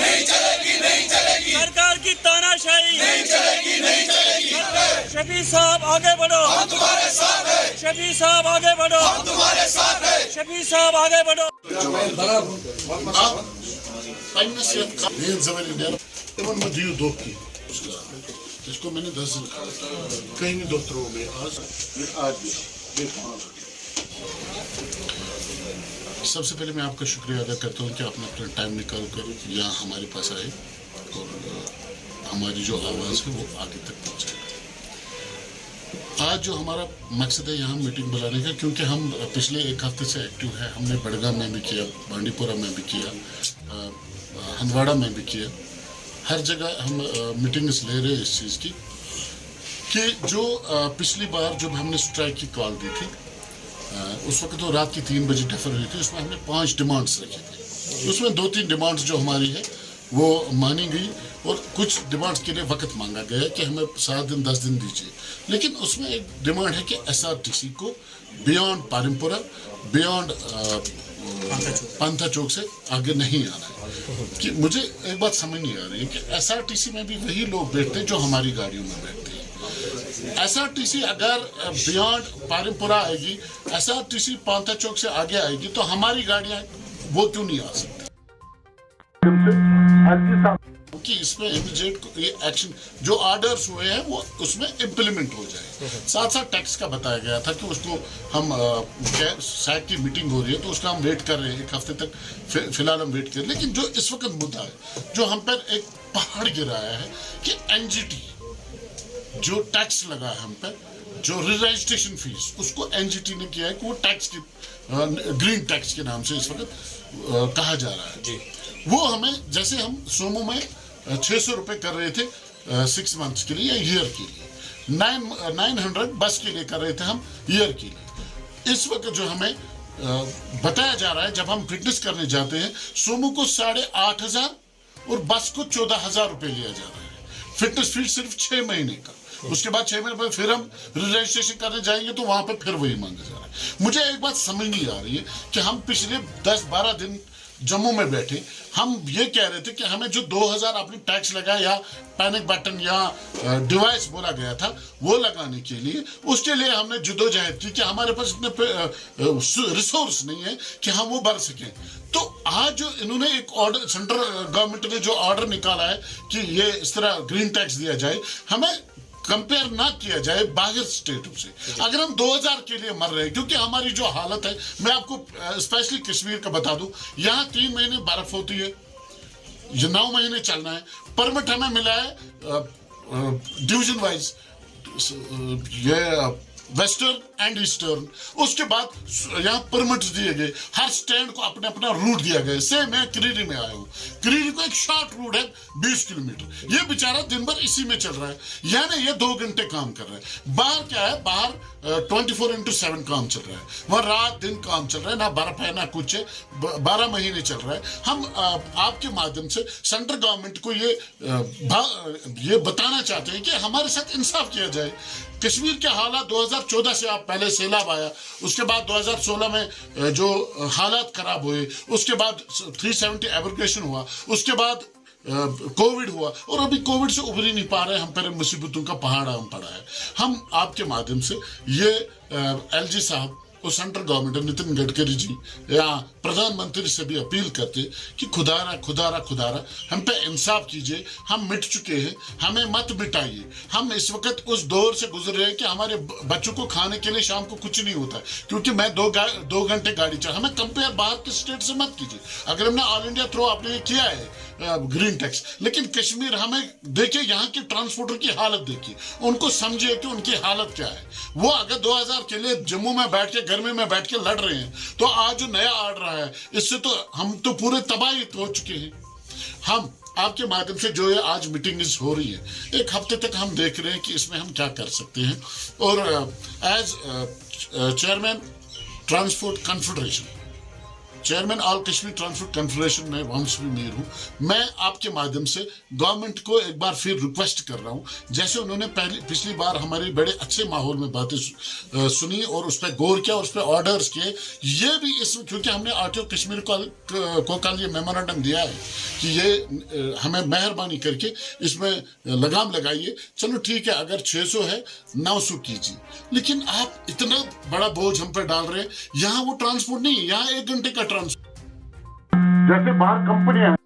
नहीं चलेगी, नहीं चलेगी। सरकार की तानाशाही नहीं चलेगी, नहीं चलेगी। शफी साहब आगे बढ़ो, हम तुम्हारे साथ हैं, शफी साहब आगे बढ़ो, हम तुम्हारे साथ हैं। शफी साहब आगे बढ़ो। इसको मैंने 10 दिन खाया, कहीं भी दफ्तरों में आज भी सबसे पहले मैं आपका शुक्रिया अदा करता हूँ कि आपने अपना टाइम निकाल कर यहाँ हमारे पास आए और हमारी जो आवाज़ है वो आगे तक पहुँचाए। आज जो हमारा मकसद है यहाँ मीटिंग बुलाने का, क्योंकि हम पिछले एक हफ्ते से एक्टिव है, हमने बड़गाम में भी किया, बांडीपुरा में भी किया, हंदवाड़ा में भी किया, हर जगह हम मीटिंग्स ले रहे हैं इस चीज़ की कि जो पिछली बार जब हमने स्ट्राइक की कॉल दी थी उस वक्त तो रात की 3 बजे डेफर हुई थी, उसमें हमने 5 डिमांड्स रखी थी। उसमें 2-3 डिमांड्स जो हमारी है वो मानी गई और कुछ डिमांड्स के लिए वक्त मांगा गया कि हमें 7 दिन 10 दिन दीजिए। लेकिन उसमें एक डिमांड है कि SRTC को बियॉन्ड पारिमपुरा, बियॉन्ड पांथा चौक से आगे नहीं आना है। कि मुझे एक बात समझ नहीं आ रही है कि SRTC में भी वही लोग बैठते हैं जो हमारी गाड़ियों में बैठते हैं। SRTC अगर बियॉन्ड पारिमपुरा आएगी, SRTC पांथा चौक से आगे आएगी, तो हमारी गाड़ियां वो क्यों नहीं आ सकती? कि इसमें इमीडिएट एक्शन जो ऑर्डर्स हुए हैं वो उसमें इम्प्लीमेंट हो जाए। साथ साथ टैक्स का बताया गया था कि उसको हम सैक की मीटिंग हो रही है तो उसका हम वेट कर रहे हैं, 1 हफ्ते तक फिलहाल हम वेट कर रहे हैं। लेकिन जो इस वक्त मुद्दा है, जो हम पर एक पहाड़ गिराया है कि NGT जो टैक्स लगा है हम पर, जो रजिस्ट्रेशन फीस, उसको NGT ने किया है कि वो टैक्स की ग्रीन टैक्स के नाम से इस वक्त कहा जा रहा है जी। वो हमें, जैसे हम सोमो में 600 रुपये कर रहे थे 6 मंथ्स के लिए या ईयर के लिए, 900 बस के लिए कर रहे थे हम ईयर के लिए। इस वक्त जो हमें बताया जा रहा है, जब हम फिटनेस करने जाते हैं, सोमो को 8,500 और बस को 14,000 रुपये लिया जा रहा है। फिटनेस फीस सिर्फ 6 महीने का, उसके बाद 6 महीने बाद फिर हम रजिस्ट्रेशन करने जाएंगे तो वहां पर फिर वही मांगा जा रहा है। मुझे एक बात समझ नहीं आ रही है कि हम पिछले 10-12 दिन जम्मू में बैठे, हम ये कह रहे थे कि हमें जो 2,000 अपनी टैक्स लगा या पैनिक बटन या डिवाइस बोला गया था वो लगाने के लिए, उसके लिए हमने जद्दोजहद की कि हमारे पास इतने रिसोर्स नहीं है कि हम वो भर सकें। तो आज जो इन्होंने एक ऑर्डर, सेंट्रल गवर्नमेंट ने जो ऑर्डर निकाला है कि ये इस तरह ग्रीन टैक्स दिया जाए, हमें कंपेयर ना किया जाए बाहर स्टेटों से। अगर हम 2000 के लिए मर रहे हैं, क्योंकि हमारी जो हालत है, मैं आपको स्पेशली कश्मीर का बता दूं, यहाँ 3 महीने बर्फ होती है, 9 महीने चलना है। परमिट हमें मिला है डिवीजन वाइज, ये वेस्टर्न एंड ईस्टर्न। उसके बाद यहाँ परमिट दिए गए, हर स्टैंड को अपने अपना रूट दिया गया। सेम मैं क्रीरी में आया हूँ, क्रीरी को एक शॉर्ट रूट है 20 किलोमीटर, ये बेचारा दिन भर इसी में चल रहा है, यानी ये 2 घंटे काम कर रहा है। बाहर क्या है, बाहर 24/7 काम चल रहा है, वहाँ रात दिन काम चल रहा है, ना बर्फ है ना कुछ है, 12 महीने चल रहा है। हम आपके माध्यम से सेंट्रल गवर्नमेंट को ये बताना चाहते हैं कि हमारे साथ इंसाफ किया जाए। कश्मीर के हालात 2014 से, आप पहले सैलाब आया, उसके बाद 2016 में जो हालात खराब हुए, उसके बाद 370 एवोकेशन हुआ, उसके बाद कोविड हुआ, और अभी कोविड से उभर ही नहीं पा रहे, हम पर मुसीबतों का पहाड़ हम पड़ा है। हम आपके माध्यम से ये LG साहब और सेंट्रल गवर्नमेंट नितिन गडकरी जी या प्रधानमंत्री से भी अपील करते कि खुदारा खुदारा खुदारा हम पे इंसाफ कीजिए। हम मिट चुके हैं, हमें मत मिटाइए। हम इस वक्त उस दौर से गुजर रहे हैं कि हमारे बच्चों को खाने के लिए शाम को कुछ नहीं होता, क्योंकि मैं 2 घंटे गाड़ी चला। हमें कंपेयर बाहर के स्टेट से मत कीजिए। अगर हमने ऑल इंडिया थ्रू आपने किया है ग्रीन टैक्स, लेकिन कश्मीर, हमें देखिए यहाँ की ट्रांसपोर्टर की हालत देखिए, उनको समझिए कि उनकी हालत क्या है। वो अगर 2000 के लिए जम्मू में बैठ के, गर्मी में बैठ के लड़ रहे हैं, तो आज जो नया ऑर्डर है, इससे तो हम तो पूरे तबाही हो चुके हैं। हम आपके माध्यम से जो ये आज मीटिंग हो रही है, 1 हफ्ते तक हम देख रहे हैं कि इसमें हम क्या कर सकते हैं। और as chairman transport confederation, chairman all Kashmir transport confederation में वंश भी मीर हूँ। मैं आपके माध्यम से गवर्नमेंट को एक बार फिर रिक्वेस्ट कर रहा हूँ, जैसे उन्होंने पिछली बार हमारे बड़े अच्छे माहौल में बातें सुनी और उस पर गौर किया, उस पर ऑर्डर्स किए, ये भी इसमें क्योंकि हमने आरटीओ कश्मीर को कल ये मेमोरेंडम दिया है कि ये हमें मेहरबानी करके इसमें लगाम लगाइए। चलो ठीक है, अगर 600 है 900 कीजिए, लेकिन आप इतना बड़ा बोझ हम पे डाल रहे हैं। यहाँ वो ट्रांसपोर्ट नहीं है, यहाँ 1 घंटे का ट्रांसपोर्ट, जैसे बाहर कंपनियां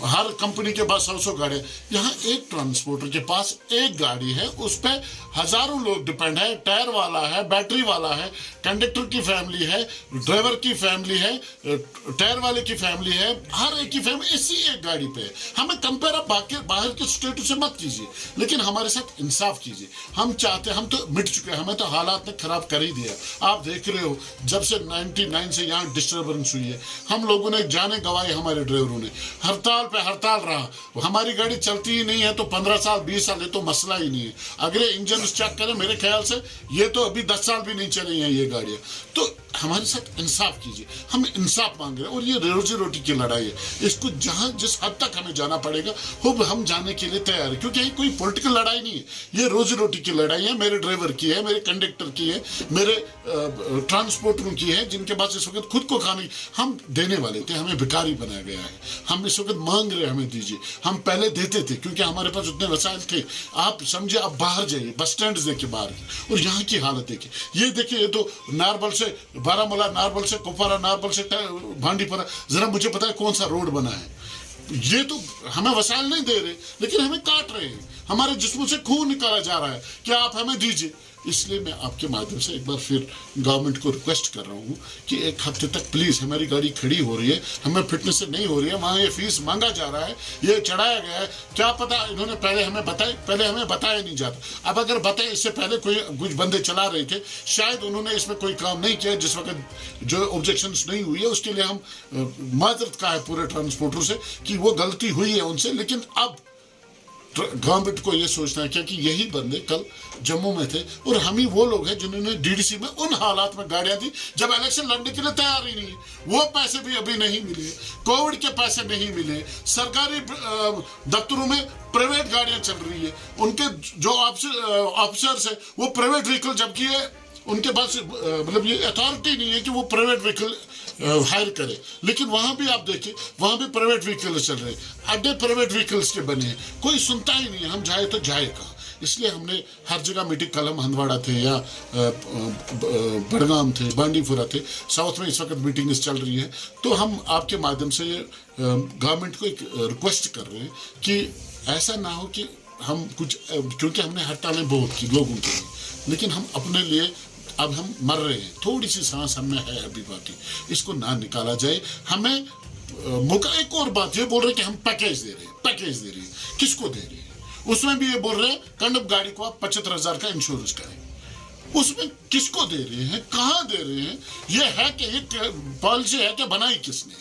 हर कंपनी के पास 100 गाड़ी, यहाँ एक ट्रांसपोर्टर के पास एक गाड़ी है, उस पर हजारों लोग डिपेंड है। टायर वाला है, बैटरी वाला है, कंडक्टर की फैमिली है, ड्राइवर की फैमिली है, टायर वाले की फैमिली है, हर एक की फैमिली इसी एक गाड़ी पे है। हमें कंपेयर आप बाहर के स्टेटों से मत कीजिए, लेकिन हमारे साथ इंसाफ कीजिए। हम चाहते, हम तो मिट चुके हैं, हमें तो हालात ने खराब कर ही दिया। आप देख रहे हो जब से 99 से यहाँ डिस्टर्बेंस हुई है, हम लोगों ने जाने गंवाई, हमारे ड्राइवरों ने हड़ताल पे हड़ताल रहा। हमारी गाड़ी चलती ही नहीं है तो 15 साल 20 साल, ये तो मसला ही नहीं है। अगर इंजन चेक करें, मेरे ख्याल से ये तो अभी 10 साल भी नहीं चली हैं ये गाड़ियां। तो हमारे साथ इंसाफ कीजिए, हम इंसाफ मांग रहे हैं। और ये रोजी रोटी की लड़ाई है, इसको जहां जिस हद तक हमें जाना पड़ेगा हम जाने के लिए तैयार है, क्योंकि ये कोई पॉलिटिकल लड़ाई नहीं है, ये रोजी रोटी की लड़ाई है। मेरे ड्राइवर की है, मेरे कंडक्टर की है, मेरे ट्रांसपोर्टरों की है, जिनके पास इस वक्त खुद को खाने, हम देने वाले थे, हमें भिखारी बनाया गया है। हम इस वक्त मांग रहे, हमें दीजिए। हम पहले देते थे क्योंकि हमारे पास उतने वसाइल थे। आप समझे, आप बाहर जाइए, बस स्टैंड देखिए बाहर की, और यहाँ की हालत देखिए। ये देखिए, ये तो नारबल से बारामूला, नारबल से कुपवारा, नारबल से भांडीपुरा, जरा मुझे पता है कौन सा रोड बना है। ये तो हमें वसाइल नहीं दे रहे, लेकिन हमें काट रहे हैं, हमारे जिस्मों से खून निकाला जा रहा है कि आप हमें दीजिए। इसलिए मैं आपके माध्यम से एक बार फिर गवर्नमेंट को रिक्वेस्ट कर रहा हूँ कि एक हफ्ते तक प्लीज, हमारी गाड़ी खड़ी हो रही है, हमें फिटनेस से नहीं हो रही है, वहाँ ये फीस मांगा जा रहा है, ये चढ़ाया गया है। क्या पता इन्होंने पहले हमें बताया नहीं जाता। अब अगर बताए, इससे पहले कुछ बंदे चला रहे थे, शायद उन्होंने इसमें कोई काम नहीं किया, जिस वक्त जो ऑब्जेक्शन नहीं हुई है उसके लिए हम माजरत का है पूरे ट्रांसपोर्टर से कि वो गलती हुई है उनसे। लेकिन अब गवर्नमेंट को ये सोचना है, क्योंकि यही बंदे कल जम्मू में थे, और हम ही वो लोग हैं जिन्होंने डीडीसी में उन हालात में गाड़ियां दी जब इलेक्शन लड़ने के लिए तैयार ही नहीं है। वो पैसे भी अभी नहीं मिले, कोविड के पैसे नहीं मिले, सरकारी दफ्तरों में प्राइवेट गाड़ियां चल रही है, उनके जो ऑफिसर्स है वो प्राइवेट व्हीकल, जबकि उनके पास मतलब ये अथॉरिटी नहीं है कि वो प्राइवेट व्हीकल हायर करे। लेकिन वहां भी आप देखिए, वहां भी प्राइवेट व्हीकल चल रहे हैं, अड्डे प्राइवेट व्हीकल्स के बने हैं, कोई सुनता ही नहीं है। हम जाए तो जाए कहाँ? इसलिए हमने हर जगह मीटिंग, कलम हंदवाड़ा थे या बड़गाम थे, बांडीपुरा थे, साउथ में इस वक्त मीटिंग चल रही है। तो हम आपके माध्यम से गवर्नमेंट को एक रिक्वेस्ट कर रहे हैं कि ऐसा ना हो कि हम कुछ, क्योंकि हमने हड़तालें बहुत की लोगों के लिए, लेकिन हम अपने लिए अब हम मर रहे हैं, थोड़ी सी सांस हमें है अभी बाकी, इसको ना निकाला जाए। हमें मौका, एक और बात ये बोल रहे हैं कि हम पैकेज दे रहे हैं, किसको दे रहे हैं? उसमें भी ये बोल रहे हैं कंडम गाड़ी को आप 75,000 का इंश्योरेंस करें, उसमें किसको दे रहे हैं, कहाँ दे रहे हैं? ये है कि एक पॉलिसी है कि बनाई किसने?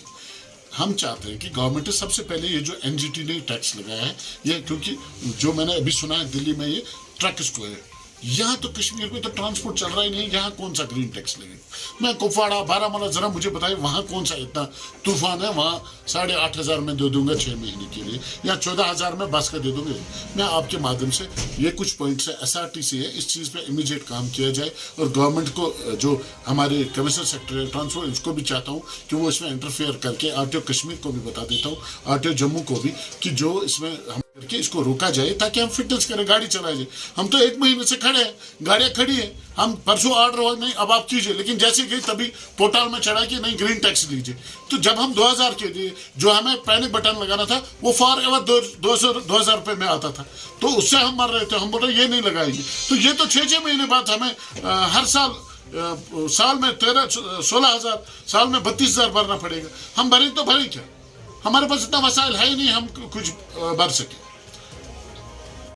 हम चाहते हैं कि गवर्नमेंट सबसे पहले ये जो एनजीटी ने टैक्स लगाया है, ये क्योंकि जो मैंने अभी सुना है दिल्ली में ये ट्रक को है, यहाँ तो कश्मीर में तो ट्रांसपोर्ट चल रहा ही नहीं, यहाँ कौन सा ग्रीन टैक्स लगे? मैं कुपवाड़ा, बारामूला, जरा मुझे बताइए वहाँ कौन सा इतना तूफान है? वहाँ 8,500 में दे दूंगा 6 महीने के लिए, या 14,000 में बस का दे दूंगा। मैं आपके माध्यम से ये कुछ पॉइंट्स है, SRTC है, इस चीज़ पे इमीडिएट काम किया जाए। और गवर्नमेंट को, जो हमारे कमिश्नर सेक्रेटरी ट्रांसपोर्ट, उसको भी चाहता हूँ कि वो इसमें इंटरफेयर करके, आरटीओ कश्मीर को भी बता देता हूँ, आरटीओ जम्मू को भी, कि जो इसमें हम करके इसको रोका जाए ताकि हम फिटनेस करें, गाड़ी चलाई जाए। हम तो 1 महीने से खड़े हैं, गाड़ियां खड़ी हैं, हम परसों ऑर्डर हो नहीं, अब आप कीजिए, लेकिन जैसे गई तभी पोर्टल में चढ़ा कि नहीं ग्रीन टैक्स लीजिए। तो जब हम 2000 के लिए जो हमें पैनिक बटन लगाना था, वो फॉर एवर 2,000 रुपये में आता था, तो उससे हम मर रहे थे। हम बोल रहे ये नहीं लगाएंगे, तो ये तो 6 महीने बाद हमें हर साल में 16,000, साल में 32,000 भरना पड़ेगा। हम भरें तो भरें क्या? हमारे पास इतना वसाइल है ही नहीं हम कुछ भर सके।